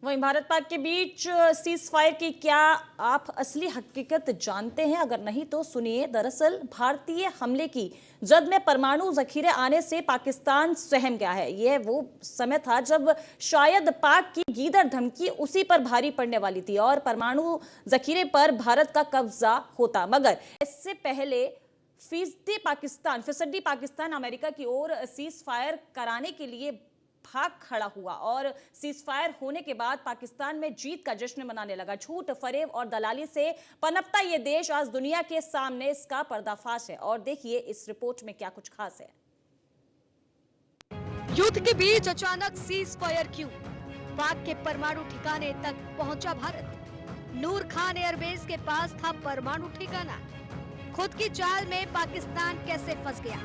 वहीं भारत पाक के बीच cease fire की क्या आप असली हकीकत जानते हैं? अगर नहीं तो सुनिए। दरअसल भारतीय हमले की जद में परमाणु जखीरे आने से पाकिस्तान सहम गया है। यह वो समय था जब शायद पाक की गीदड़ धमकी उसी पर भारी पड़ने वाली थी और परमाणु जखीरे पर भारत का कब्जा होता। मगर इससे पहले फीसदी पाकिस्तान अमेरिका की ओर सीज फायर कराने के लिए भाग खड़ा हुआ और सीज फायर होने के बाद पाकिस्तान में जीत का जश्न मनाने लगा। झूठ, फरेब और दलाली से पनपता यह देश आज दुनिया के सामने इसका पर्दाफाश है। और देखिए इस रिपोर्ट में क्या कुछ खास है। युद्ध के बीच अचानक सीज फायर क्यों? पाक के परमाणु ठिकाने तक पहुंचा भारत। नूर खान एयरबेस के पास था परमाणु ठिकाना। खुद की चाल में पाकिस्तान कैसे फंस गया?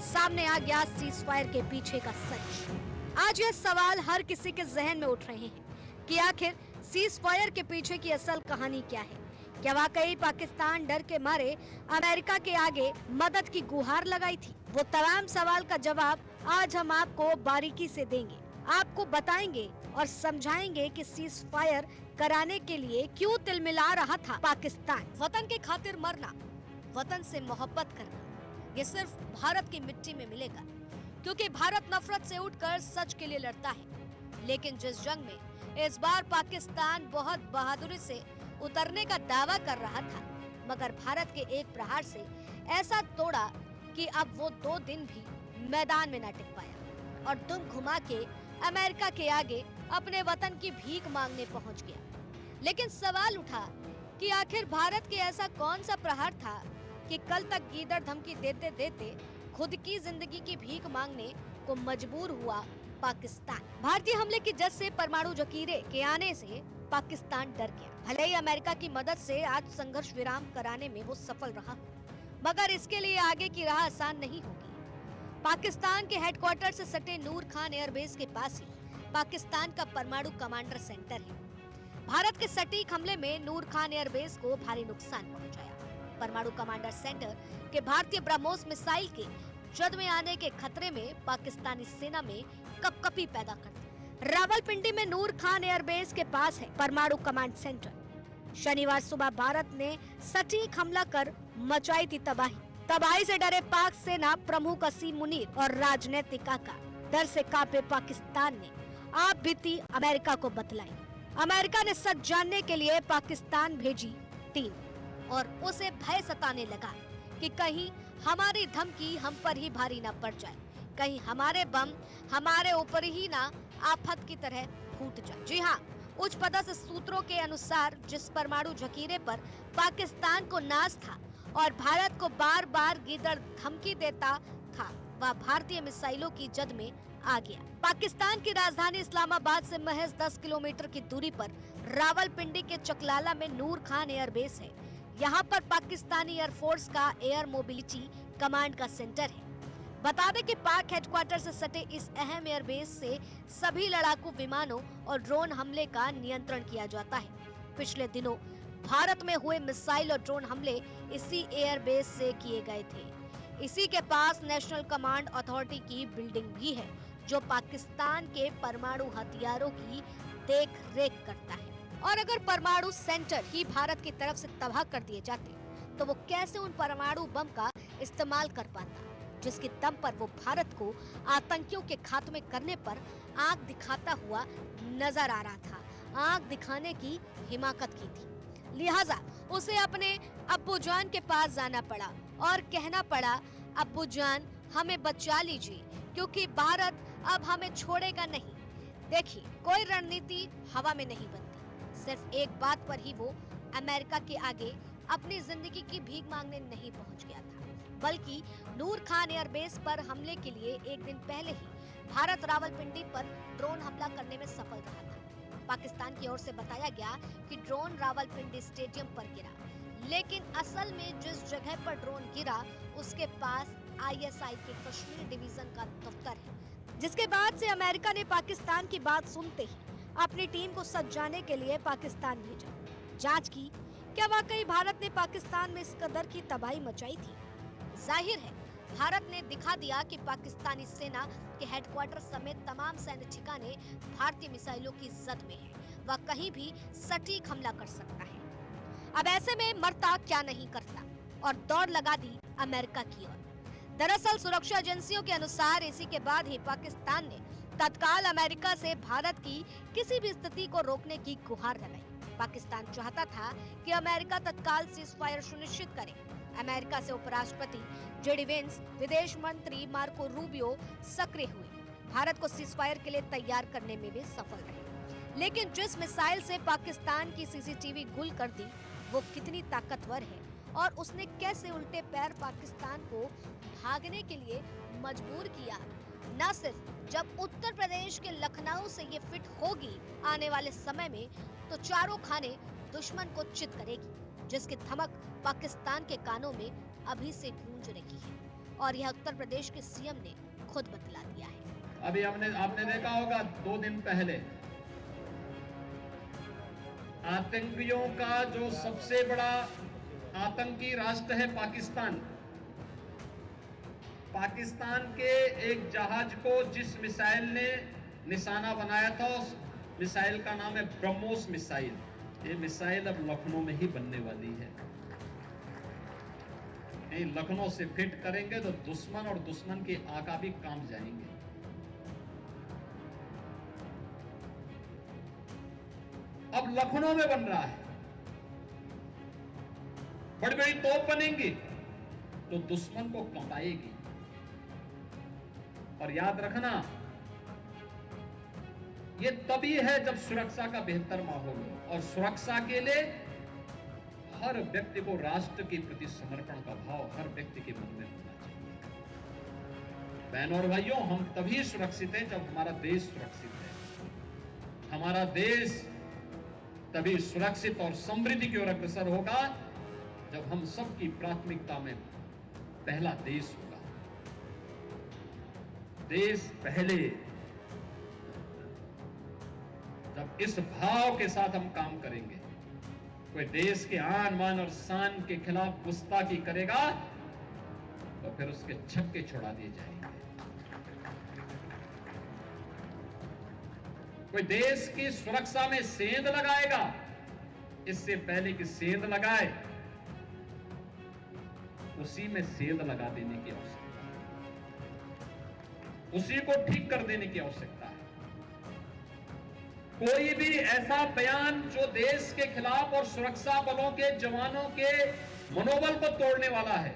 सामने आ गया सीज फायर के पीछे का सच। आज यह सवाल हर किसी के जहन में उठ रहे हैं कि आखिर सीज फायर के पीछे की असल कहानी क्या है। क्या वाकई पाकिस्तान डर के मारे अमेरिका के आगे मदद की गुहार लगाई थी? वो तमाम सवाल का जवाब आज हम आपको बारीकी से देंगे। आपको बताएंगे और समझाएंगे कि सीज फायर कराने के लिए क्यों तिलमिला रहा था पाकिस्तान। वतन के खातिर मरना, वतन से मोहब्बत करना, ये सिर्फ भारत की मिट्टी में मिलेगा, क्योंकि भारत नफरत से उठकर सच के लिए लड़ता है। लेकिन जिस जंग में इस बार पाकिस्तान बहुत बहादुरी से उतरने का दावा कर रहा था, मगर भारत के एक प्रहार से ऐसा तोड़ा कि अब वो 2 दिन भी मैदान में न टिक पाया और दुम घुमा के अमेरिका के आगे अपने वतन की भीख मांगने पहुंच गया। लेकिन सवाल उठा कि आखिर भारत के ऐसा कौन सा प्रहार था कि कल तक गीदड़ धमकी देते देते खुद की जिंदगी की भीख मांगने को मजबूर हुआ पाकिस्तान। भारतीय हमले की जद से परमाणु जखीरे के आने से पाकिस्तान डर गया। भले ही अमेरिका की मदद से आज संघर्ष विराम कराने में वो सफल रहा, मगर इसके लिए आगे की राह आसान नहीं होगी। पाकिस्तान के हेडक्वार्टर से सटे नूर खान एयरबेस के पास ही पाकिस्तान का परमाणु कमांडर सेंटर है। भारत के सटीक हमले में नूर खान एयरबेस को भारी नुकसान पहुंचाया। परमाणु कमांडर सेंटर के भारतीय ब्रह्मोस मिसाइल के जद में आने के खतरे में पाकिस्तानी सेना में कपकपी पैदा कर दी। रावलपिंडी में नूर खान एयरबेस के पास है परमाणु कमांड सेंटर। शनिवार सुबह भारत ने सटीक हमला कर मचाई थी तबाही से डरे पाक सेना प्रमुख असीम मुनीर और राजनीतिक आका डर से कांपे पाकिस्तान ने आप बीती अमेरिका को बतलाई। अमेरिका ने सच जानने के लिए पाकिस्तान भेजी टीम और उसे भय सताने लगा कि कहीं हमारी धमकी हम पर ही भारी ना पड़ जाए, कहीं हमारे बम हमारे ऊपर ही ना आफत की तरह फूट जाए। जी हाँ, उच्च पदस्थ सूत्रों के अनुसार जिस परमाणु जखीरे पर पाकिस्तान को नाज था और भारत को बार बार गीदड़ धमकी देता था, वह भारतीय मिसाइलों की जद में आ गया। पाकिस्तान की राजधानी इस्लामाबाद से महज 10 किलोमीटर की दूरी पर रावलपिंडी के चकलाला में नूर खान एयरबेस है। यहाँ पर पाकिस्तानी एयरफोर्स का एयर मोबिलिटी कमांड का सेंटर है। बता दें कि पाक हेडक्वार्टर से सटे इस अहम एयरबेस से सभी लड़ाकू विमानों और ड्रोन हमले का नियंत्रण किया जाता है। पिछले दिनों भारत में हुए मिसाइल और ड्रोन हमले इसी एयरबेस से किए गए थे। इसी के पास नेशनल कमांड अथॉरिटी की बिल्डिंग भी है, जो पाकिस्तान के परमाणु हथियारों की देख रेख करता है। और अगर परमाणु सेंटर ही भारत की तरफ से तबाह कर दिए जाते तो वो कैसे उन परमाणु बम का इस्तेमाल कर पाता, जिसके दम पर वो भारत को आतंकियों के खात्मे करने पर आंख दिखाता हुआ नजर आ रहा था। आंख दिखाने की हिमाकत की थी, लिहाजा उसे अपने अब्बू जान के पास जाना पड़ा और कहना पड़ा, अब्बू जान हमें बचा लीजिए, क्योंकि भारत अब हमें छोड़ेगा नहीं। देखिए, कोई रणनीति हवा में नहीं बनती, सिर्फ एक बात पर ही वो अमेरिका के आगे अपनी जिंदगी की भीख मांगने नहीं पहुंच गया था, बल्कि नूर खान एयरबेस पर हमले के लिए एक दिन पहले ही भारत रावलपिंडी पर ड्रोन हमला करने में सफल रहा था। पाकिस्तान की ओर से बताया गया कि ड्रोन रावलपिंडी स्टेडियम पर गिरा, लेकिन असल में जिस जगह पर ड्रोन गिरा उसके पास ISI के कश्मीर डिवीजन का दफ्तर है, जिसके बाद से अमेरिका ने पाकिस्तान की बात सुनते ही अपनी टीम को सच जानने के लिए पाकिस्तान भेजा। जांच की, क्या वाकई भारत ने पाकिस्तान में इस कदर की तबाही मचाई थी? जाहिर है भारत ने दिखा दिया कि पाकिस्तानी सेना के हेडक्वार्टर समेत तमाम सैन्य ठिकाने भारतीय मिसाइलों की जद में है। वह कहीं भी सटीक हमला कर सकता है। अब ऐसे में मरता क्या नहीं करता और दौड़ लगा दी अमेरिका की ओर। दरअसल सुरक्षा एजेंसियों के अनुसार इसी के बाद ही पाकिस्तान ने तत्काल अमेरिका से भारत की किसी भी स्थिति को रोकने की गुहार लगाई। पाकिस्तान चाहता था कि अमेरिका तत्काल सीज़फायर सुनिश्चित करे। अमेरिका से उपराष्ट्रपति जेडी वेंस, विदेश मंत्री मार्को रूबियो सक्रिय हुए, भारत को सीज़फायर के लिए तैयार करने में भी सफल रहे। लेकिन जिस मिसाइल से पाकिस्तान की सीसीटीवी गुल कर दी, वो कितनी ताकतवर है और उसने कैसे उल्टे पैर पाकिस्तान को भागने के लिए मजबूर किया। न सिर्फ जब उत्तर प्रदेश के लखनऊ से ये फिट होगी आने वाले समय में, तो चारों खाने दुश्मन को चित करेगी, जिसकी धमक पाकिस्तान के कानों में अभी से गूंज रही है। और यह उत्तर प्रदेश के सीएम ने खुद बतला दिया है। अभी आपने देखा होगा 2 दिन पहले आतंकियों का जो सबसे बड़ा आतंकी राष्ट्र है पाकिस्तान के एक जहाज को जिस मिसाइल ने निशाना बनाया था, उस मिसाइल का नाम है ब्रह्मोस मिसाइल। ये मिसाइल अब लखनऊ में ही बनने वाली है। लखनऊ से फिट करेंगे तो दुश्मन और दुश्मन के आका भी कांप जाएंगे। अब लखनऊ में बन रहा है, बड़ी बड़ी तोप बनेंगी तो दुश्मन को कंपाएगी। और याद रखना, ये तभी है जब सुरक्षा का बेहतर माहौल हो। और सुरक्षा के लिए हर व्यक्ति को राष्ट्र के प्रति समर्पण का भाव हर व्यक्ति के मन में होना चाहिए। बहनों और भाइयों, हम तभी सुरक्षित हैं जब हमारा देश सुरक्षित है। हमारा देश तभी सुरक्षित और समृद्धि की ओर अग्रसर होगा जब हम सबकी प्राथमिकता में पहला देश होगा। देश पहले। जब इस भाव के साथ हम काम करेंगे, कोई देश के आन मान और शान के खिलाफ गुस्ताखी करेगा तो फिर उसके छक्के छुड़ा दिए जाएंगे। कोई देश की सुरक्षा में सेंध लगाएगा, इससे पहले कि सेंध लगाए उसी में सेंध लगा देने की आवश्यकता है, उसी को ठीक कर देने की आवश्यकता है। कोई भी ऐसा बयान जो देश के खिलाफ और सुरक्षा बलों के जवानों के मनोबल को तोड़ने वाला है,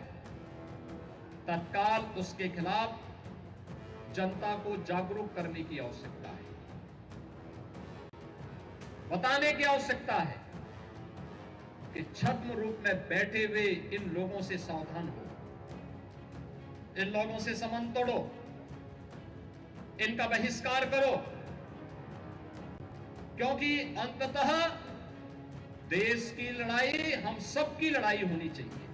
तत्काल उसके खिलाफ जनता को जागरूक करने की आवश्यकता है, बताने की आवश्यकता है कि छद्म रूप में बैठे हुए इन लोगों से सावधान हो, इन लोगों से संबंध तोड़ो, इनका बहिष्कार करो, क्योंकि अंततः देश की लड़ाई हम सबकी लड़ाई होनी चाहिए।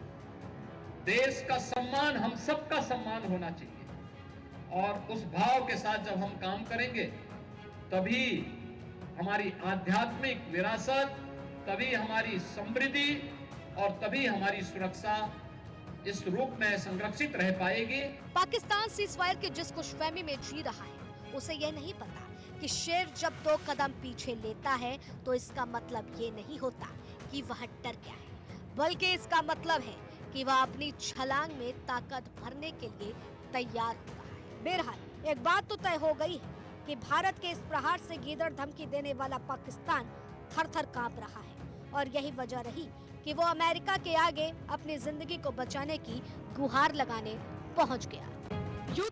देश का सम्मान हम सबका सम्मान होना चाहिए। और उस भाव के साथ जब हम काम करेंगे, तभी हमारी आध्यात्मिक विरासत, तभी हमारी समृद्धि और तभी हमारी सुरक्षा इस रूप में संरक्षित रह पाएगी। पाकिस्तान सीज़फायर की जिस खुशफहमी में जी रहा है, उसे यह नहीं पता कि शेर जब 2 कदम पीछे लेता है तो इसका मतलब ये नहीं होता कि वह डर गया है, बल्कि इसका मतलब है कि वह अपनी छलांग में ताकत भरने के लिए तैयार हो रहा है। बहरहाल एक बात तो तय हो गई है कि भारत के इस प्रहार से गीदड़ धमकी देने वाला पाकिस्तान थर-थर कांप रहा है। और यही वजह रही कि वो अमेरिका के आगे अपनी जिंदगी को बचाने की गुहार लगाने पहुंच गया।